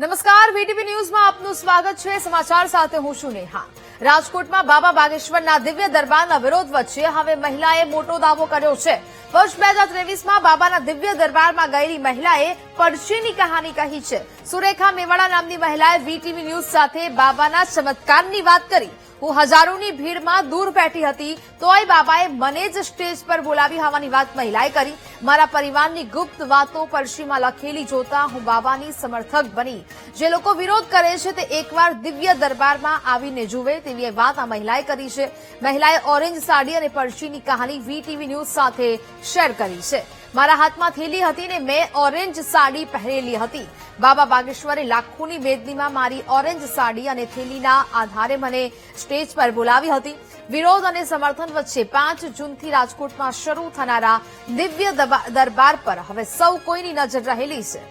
નમસ્કાર, વીટીવી ન્યૂઝમાં આપનું સ્વાગત છે। સમાચાર સાથે હું છું નેહા। રાજકોટમાં બાબા બાગેશ્વરના દિવ્ય દરબારના વિરોધ વચ્ચે હવે મહિલાએ મોટો દાવો કર્યો છે। વર્ષ 2023માં બાબાના દિવ્ય દરબારમાં ગયેલી મહિલાએ પડશીની કહાની કહી છે। સુરેખા મેવાડા નામની મહિલાએ વીટીવી ન્યૂઝ સાથે બાબાના ચમત્કારની વાત કરી। હું હજારોની ભીડમાં દૂર બેઠી હતી, તોય બાબાએ મને જ સ્ટેજ પર બોલાવી હોવાની વાત મહિલાએ કરી। મારા પરિવારની ગુપ્ત વાતો પડશીમાં લખેલી જોતા હું બાબાની સમર્થક બની। જે લોકો વિરોધ કરે છે તે એકવાર દિવ્ય દરબારમાં આવીને જુએ તેવી વાત આ મહિલાએ કરી છે। મહિલાએ ઓરેન્જ સાડી અને પડશીની કહાની વીટીવી ન્યૂઝ સાથે શેર કરી છે। મારા હાથમાં થેલી હતી ને મેં ઓરેન્જ સાડી પહેરેલી હતી। બાબા બાગેશ્વરે લાખોની મેદનીમાં મારી ઓરેન્જ સાડી અને થેલીના આધારે મને સ્ટેજ પર બોલાવી હતી। વિરોધ અને સમર્થન વચ્ચે 5 જૂનથી રાજકોટમાં શરૂ થનારા દિવ્ય દરબાર પર હવે સૌ કોઈની નજર રહેલી છે।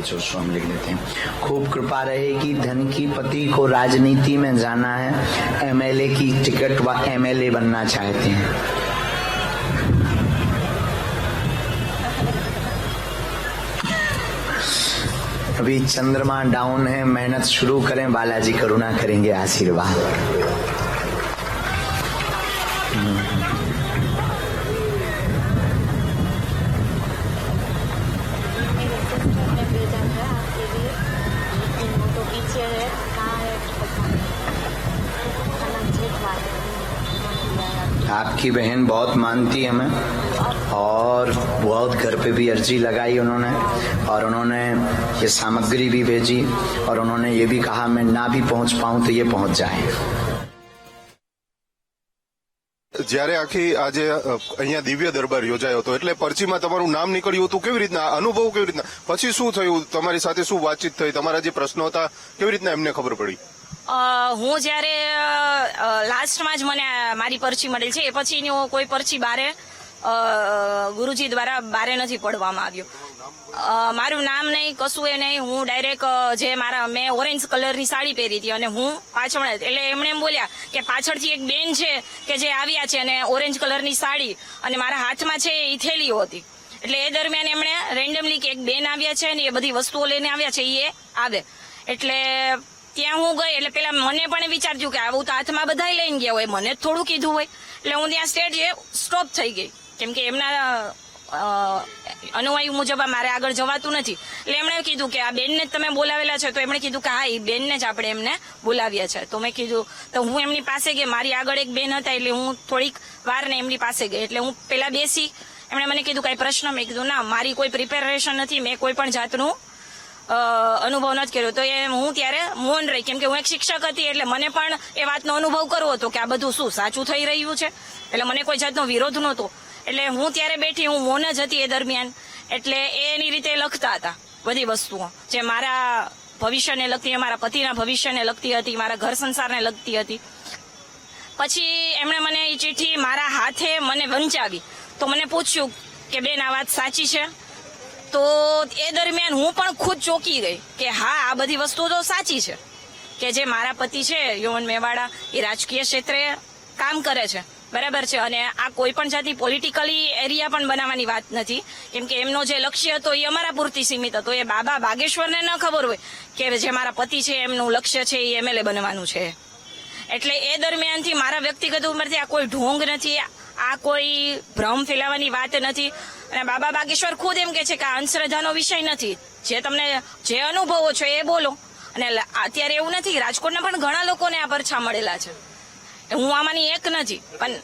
जो हम लिख लेते हैं। खूब कृपा रहेगी धन की पति को राजनीति में जाना है, एमएलए की टिकट व एमएलए बनना चाहते हैं। अभी चंद्रमा डाउन है, मेहनत शुरू करें, बालाजी करुणा करेंगे, आशीर्वाद। आपकी बहन बहुत मानती है हमें और बहुत घर पे भी अर्जी लगाई उन्होंने, और उन्होंने ये सामग्री भी भेजी और उन्होंने ये भी कहा मैं ना भी पहुंच पाऊं तो ये पहुंच जाए। જ્યારે આખી આજે અહીંયા દિવ્ય દરબાર યોજાયો હતો એટલે પરચીમાં તમારું નામ નીકળ્યું હતું, કેવી રીતના અનુભવ, કેવી રીતના પછી શું થયું, તમારી સાથે શું વાતચીત થઈ, તમારા જે પ્રશ્નો હતા કેવી રીતના એમને ખબર પડી? હું જયારે લાસ્ટમાં જ મને મારી પરચી મળેલ છે, એ પછીની કોઈ પરચી બારે ગુરુજી દ્વારા બારે નથી પડવામાં આવ્યો। મારું નામ નહીં, કશું એ નહીં। હું ડાયરેક્ટ જે મેં ઓરેન્જ કલરની સાડી પહેરી હતી અને હું પાછળ, એટલે એમણે એમ બોલ્યા કે પાછળથી એક બેન છે કે જે આવ્યા છે અને ઓરેન્જ કલરની સાડી અને મારા હાથમાં છે એ થેલીઓ હતી। એટલે એ દરમિયાન એમણે રેન્ડમલી કે એક બેન આવ્યા છે અને એ બધી વસ્તુઓ લઈને આવ્યા છે, એ આવે એટલે ત્યાં હું ગઈ। એટલે પેલા મને પણ વિચાર થયું કે આવું તો હાથમાં બધા લઈને ગયા હોય, મને જ થોડું કીધું હોય। એટલે હું ત્યાં સ્ટેજે સ્ટોપ થઈ ગઈ, કેમ કે એમના અનુવાયુ મુજબ મારે આગળ જવાતું નથી। એટલે એમણે કીધું કે આ બેનને જ તમે બોલાવેલા છે, તો એમણે કીધું કે હા, એ બેનને જ આપણે એમને બોલાવ્યા છે। તો મેં કીધું, તો હું એમની પાસે ગઈ, મારી આગળ એક બેન હતા એટલે હું થોડીક વાર ને એમની પાસે ગઈ। એટલે હું પેલા બેસી, એમણે મને કીધું કઈ પ્રશ્ન? મેં કીધું ના, મારી કોઈ પ્રિપેરેશન નથી, મેં કોઈ પણ જાતનું અનુભવ નથી કર્યો। તો એ હું ત્યારે મૌન રહી, કેમ કે હું એક શિક્ષક હતી એટલે મને પણ એ વાતનો અનુભવ કરવો હતો કે આ બધું શું સાચું થઈ રહ્યું છે। એટલે મને કોઈ જાતનો વિરોધ નહોતો, એટલે હું ત્યારે બેઠી, હું મૌન જ હતી એ દરમિયાન। એટલે એની રીતે લખતા હતા બધી વસ્તુઓ જે મારા ભવિષ્યને લગતી, મારા પતિના ભવિષ્યને લગતી હતી, મારા ઘર સંસારને લગતી હતી। પછી એમણે મને એ ચિઠ્ઠી મારા હાથે મને વંચાવી, તો મને પૂછ્યું કે બેન આ વાત સાચી છે? તો એ દરમિયાન હું પણ ખુદ ચોંકી ગઈ કે હા, આ બધી વસ્તુઓ તો સાચી છે કે જે મારા પતિ છે યોવન મેવાડા, એ રાજકીય ક્ષેત્રે કામ કરે છે, બરાબર છે। અને આ કોઈ પણ જાતની પોલિટિકલી એરિયા પણ બનાવવાની વાત નથી, કેમ કે એમનો જે લક્ષ્ય હતો એ અમારા પૂરતી સીમિત હતો। એ બાબા બાગેશ્વરને ન ખબર હોય કે જે મારા પતિ છે એમનું લક્ષ્ય છે એ એમએલએ બનવાનું છે। એટલે એ દરમિયાનથી મારા વ્યક્તિગત ઉંમરથી આ કોઈ ઢોંગ નથી, આ કોઈ ભ્રમ ફેલાવાની વાત નથી। અને બાબા બાગેશ્વર ખુદ એમ કે છે કે આ અંધશ્રદ્ધાનો વિષય નથી, જે તમને જે અનુભવો છો એ બોલો। અને અત્યારે એવું નથી, રાજકોટના પણ ઘણા લોકોને આ પરછા મળેલા છે, હું આમાંની એક નથી। પણ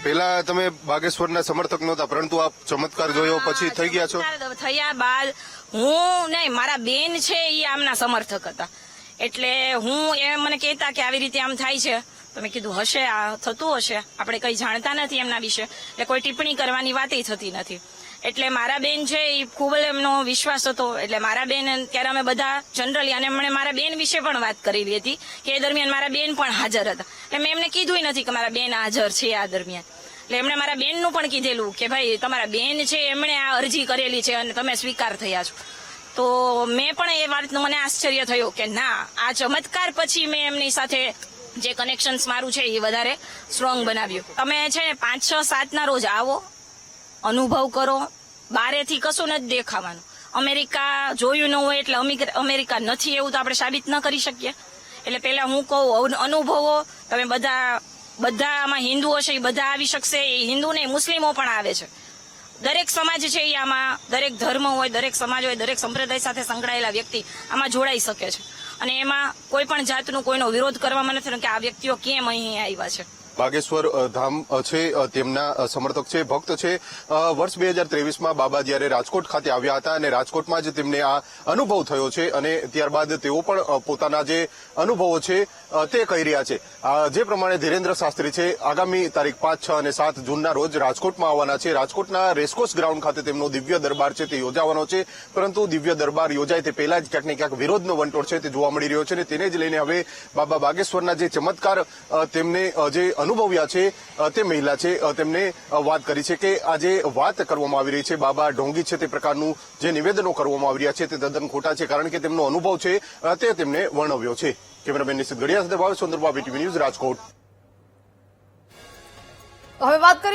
પેલા તમે બાગેશ્વરના સમર્થક નહોતા, પરંતુ આ ચમત્કાર જોયો પછી થઈ ગયા છો? થયા બાદ હું નહીં, મારા બેન છે એ આમના સમર્થક હતા। એટલે હું એ મને કહેતા કે આવી રીતે આમ થાય છે, તો મેં કીધું હશે, આ થતું હશે, આપણે કઈ જાણતા નથી એમના વિશે, એટલે કોઈ ટિપ્પણી કરવાની વાત થતી નથી। એટલે મારા બેન છે એ ખૂબ એમનો વિશ્વાસ હતો। એટલે મારા બેન ત્યારે અમે બધા જનરલી, અને એમણે મારા બેન વિશે પણ વાત કરેલી હતી કે એ દરમિયાન મારા બેન પણ હાજર હતા। એટલે મેં એમને કીધું નથી કે મારા બેન હાજર છે આ દરમિયાન। એટલે એમણે મારા બેનનું પણ કીધેલું કે ભાઈ તમારા બેન છે એમણે આ અરજી કરેલી છે અને તમે સ્વીકાર થયા છો। તો મેં પણ એ વાતનો મને આશ્ચર્ય થયો કે ના, આ ચમત્કાર પછી મેં એમની સાથે જે કનેક્શન્સ મારું છે એ વધારે સ્ટ્રોંગ બનાવ્યું। તમે છે 5, 6, 7 ના રોજ આવો, અનુભવ કરો. બારેથી કશું નથી દેખાવાનું. અમેરિકા જોયું ન હોય એટલે અમેરિકા નથી એવું તો આપણે સાબિત ન કરી શકીએ. એટલે પેલા હું કહું, અનુભવો. તમે બધા આમાં હિન્દુઓ છે એ બધા આવી શકશે, એ હિન્દુ નહીં મુસ્લિમો પણ આવે છે. દરેક સમાજ છે એ આમાં, દરેક ધર્મ હોય, દરેક સમાજ હોય, દરેક સંપ્રદાય સાથે સંકળાયેલા વ્યક્તિ આમાં જોડાઈ શકે છે. અને એમાં કોઈ પણ જાતનું કોઈનો વિરોધ કરવામાં નથી કે આ વ્યક્તિઓ કેમ અહીં આવ્યા છે. બાગેશ્વર ધામ છે તેમના સમર્થક છે, ભક્ત છે. વર્ષ 2023માં બાબા જયારે રાજકોટ ખાતે આવ્યા હતા અને રાજકોટમાં જ તેમને આ અનુભવ થયો છે અને ત્યારબાદ તેઓ પણ પોતાના જે અનુભવો છે તે કહી રહ્યા છે. જે પ્રમાણે ધીરેન્દ્ર શાસ્ત્રી છે આગામી તારીખ 5, 6 અને 7 જૂનના રોજ રાજકોટમાં આવવાના છે. રાજકોટના રેસકોર્સ ગ્રાઉન્ડ ખાતે તેમનો દિવ્ય દરબાર છે તે યોજાવાનો છે. પરંતુ દિવ્ય દરબાર યોજાય તે પહેલા જ ક્યાંક ને ક્યાંક વિરોધનો વંટોળ છે તે જોવા મળી રહ્યો છે અને તેને જ લઈને હવે બાબા બાગેશ્વરના જે ચમત્કાર તેમને જે અનુભવ્યા છે તે મહિલા છે તેમને વાત કરી છે કે આ જે વાત કરવામાં આવી રહી છે બાબા ઢોંગી છે તે પ્રકારનું જે નિવેદનો કરવામાં આવી રહ્યા છે તે તદ્દન ખોટા છે, કારણ કે તેમનો અનુભવ છે તે તેમને વર્ણવ્યો છે. કેમેરામેન નિશિત ગડિયા સાથે ભાવેશ ચંદ્રબાબુ, BTV ન્યૂઝ, રાજકોટ. હવે વાત કરીશું